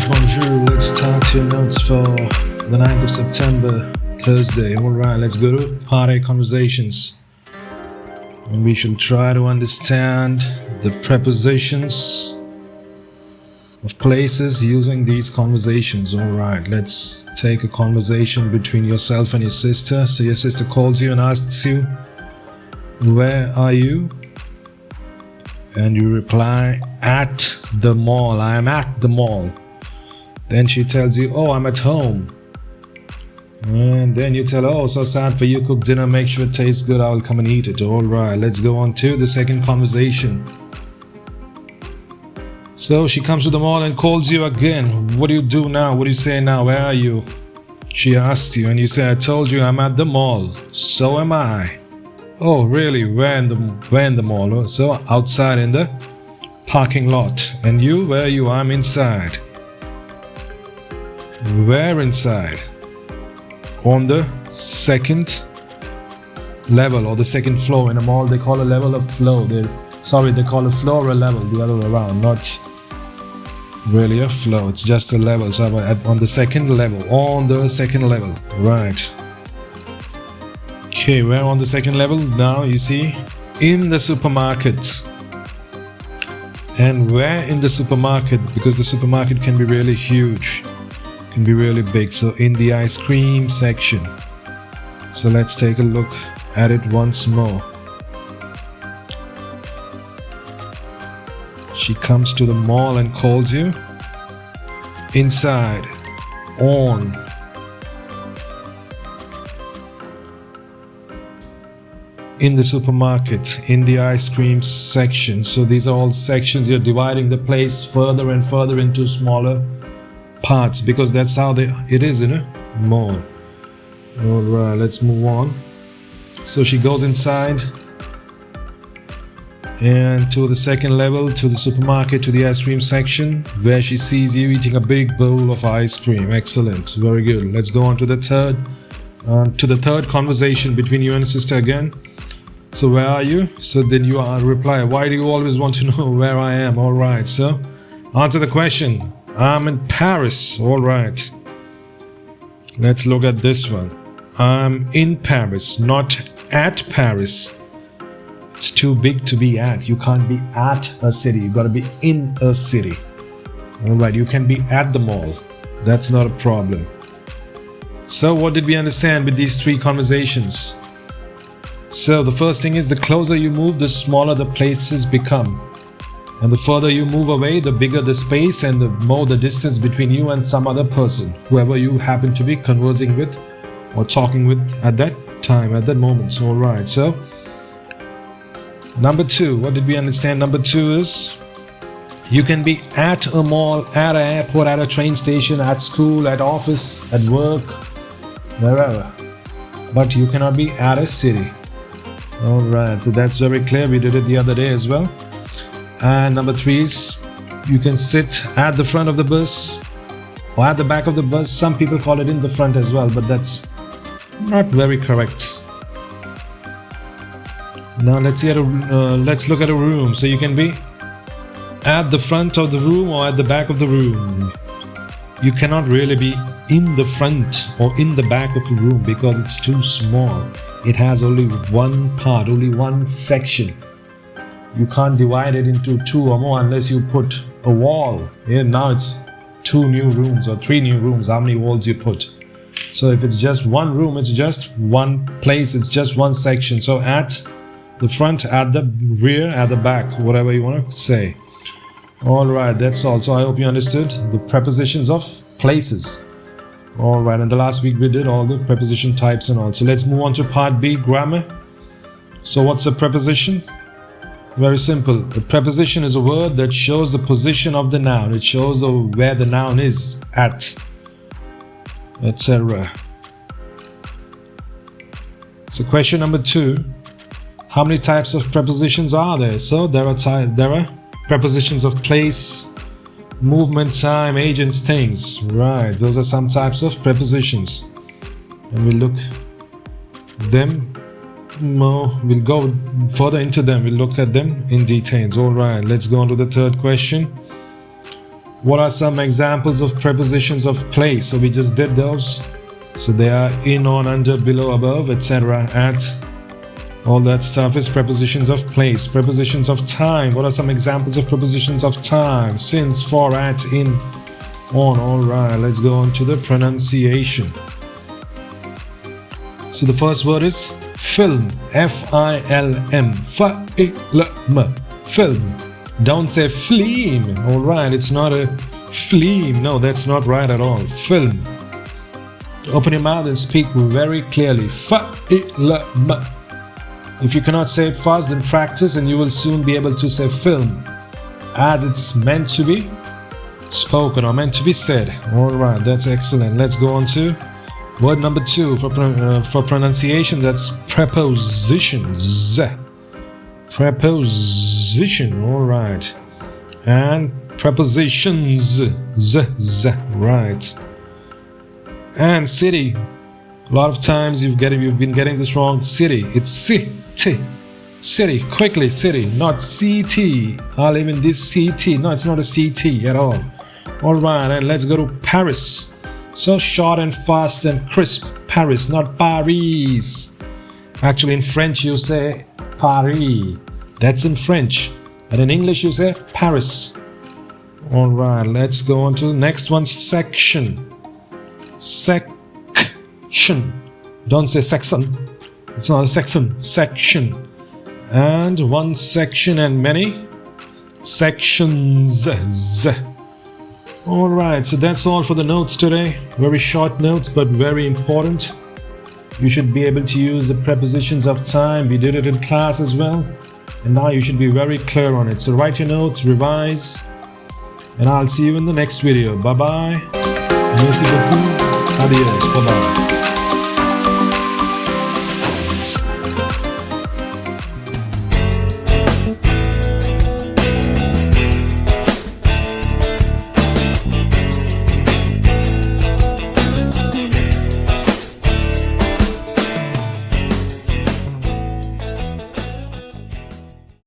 bonjour. Let's start your notes for the 9th of September, Thursday. Alright, let's go to part A, conversations. And we shall try to understand the prepositions of places using these conversations. Alright, let's take a conversation between yourself and your sister. So your sister calls you and asks you, "Where are you?" And you reply, "At the mall. I am at the mall." Then she tells you, "Oh, I'm at home." And then you tell her, "Oh, so sad for you. Cook dinner. Make sure it tastes good. I'll come and eat it." Alright, let's go on to the second conversation. So she comes to the mall and calls you again. What do you do now? What do you say now? Where are you? She asks you and you say, "I told you I'm at the mall." "So am I." "Oh, really? Where in the mall?" "Oh, so outside in the parking lot." "And you? Where are you?" "I'm inside." "Where inside?" "On the second level or the second floor." In a mall they call a level a floor. They call a floor a level, the other way around, not really a floor, it's just a level. So on the second level, on the second level, right. Okay, we're on the second level now, you see, in the supermarket. And where in the supermarket? Because the supermarket can be really huge, can be really big. So in the ice cream section. So let's take a look at it once more. She comes to the mall and calls you. Inside, on, in the supermarket, in the ice cream section. So these are all sections. You're dividing the place further and further into smaller parts because that's how it is in a mall. Alright, let's move on. So she goes inside and to the second level, to the supermarket, to the ice cream section, where she sees you eating a big bowl of ice cream. Excellent, very good. Let's go on to the third conversation between you and your sister again. So where are you? So then you reply, "Why do you always want to know where I am?" Alright, so answer the question. "I'm in Paris." Alright, let's look at this one. I'm in Paris, not at Paris. It's too big to be at. You can't be at a city. You gotta be in a city. Alright, you can be at the mall. That's not a problem. So what did we understand with these three conversations? So the first thing is, the closer you move, the smaller the places become. And the further you move away, the bigger the space and the more the distance between you and some other person, whoever you happen to be conversing with or talking with at that time, at that moment. Alright, so number two, what did we understand? Number two is, you can be at a mall, at an airport, at a train station, at school, at office, at work, wherever. But you cannot be at a city. Alright, so that's very clear. We did it the other day as well. And number three is, you can sit at the front of the bus or at the back of the bus. Some people call it in the front as well, but that's not very correct. Now let's look at a room. So you can be at the front of the room or at the back of the room. You cannot really be in the front or in the back of the room because it's too small. It has only one part, only one section. You can't divide it into two or more unless you put a wall. Yeah, now it's two new rooms or three new rooms. How many walls you put? So if it's just one room, it's just one place, it's just one section. So at the front, at the rear, at the back, whatever you want to say. Alright, that's all. So I hope you understood the prepositions of places. Alright, and the last week we did all the preposition types and all. So let's move on to part B, grammar. So what's a preposition? Very simple. A preposition is a word that shows the position of the noun. It shows where the noun is at, etc. So question number 2. How many types of prepositions are there? So there are prepositions of place, movement, time, agents, things. Right, those are some types of prepositions. And we'll look them more. We'll go further into them. We'll look at them in details. All right, let's go on to the third question. What are some examples of prepositions of place? So we just did those. So they are in, on, under, below, above, etc. At. All that stuff is prepositions of place. Prepositions of time. What are some examples of prepositions of time? Since, for, at, in, on. Alright, let's go on to the pronunciation. So the first word is film. F-I-L-M. F-I-L-M. Film. Don't say fleam. Alright, it's not a fleam. No, that's not right at all. Film. Open your mouth and speak very clearly. F-I-L-M. If you cannot say it fast, then practice and you will soon be able to say film as it's meant to be spoken or meant to be said. Alright, that's excellent. Let's go on to word number 2 for pronunciation. That's prepositions. Preposition. Alright. And prepositions. Right. And city. A lot of times you've been getting this wrong. City. It's city. City. Quickly, city. Not CT. I live in this CT. No, it's not a CT at all. Alright, and let's go to Paris. So short and fast and crisp. Paris, not Paris. Actually, in French you say Paris. That's in French. And in English you say Paris. Alright, let's go on to the next one. Section. Section. Don't say section. It's not a section. Section. And one section and many sections. Alright, so that's all for the notes today. Very short notes but very important. You should be able to use the prepositions of time. We did it in class as well. And now you should be very clear on it. So write your notes, revise, and I'll see you in the next video. Bye bye. Merci beaucoup. Adios. Bye bye.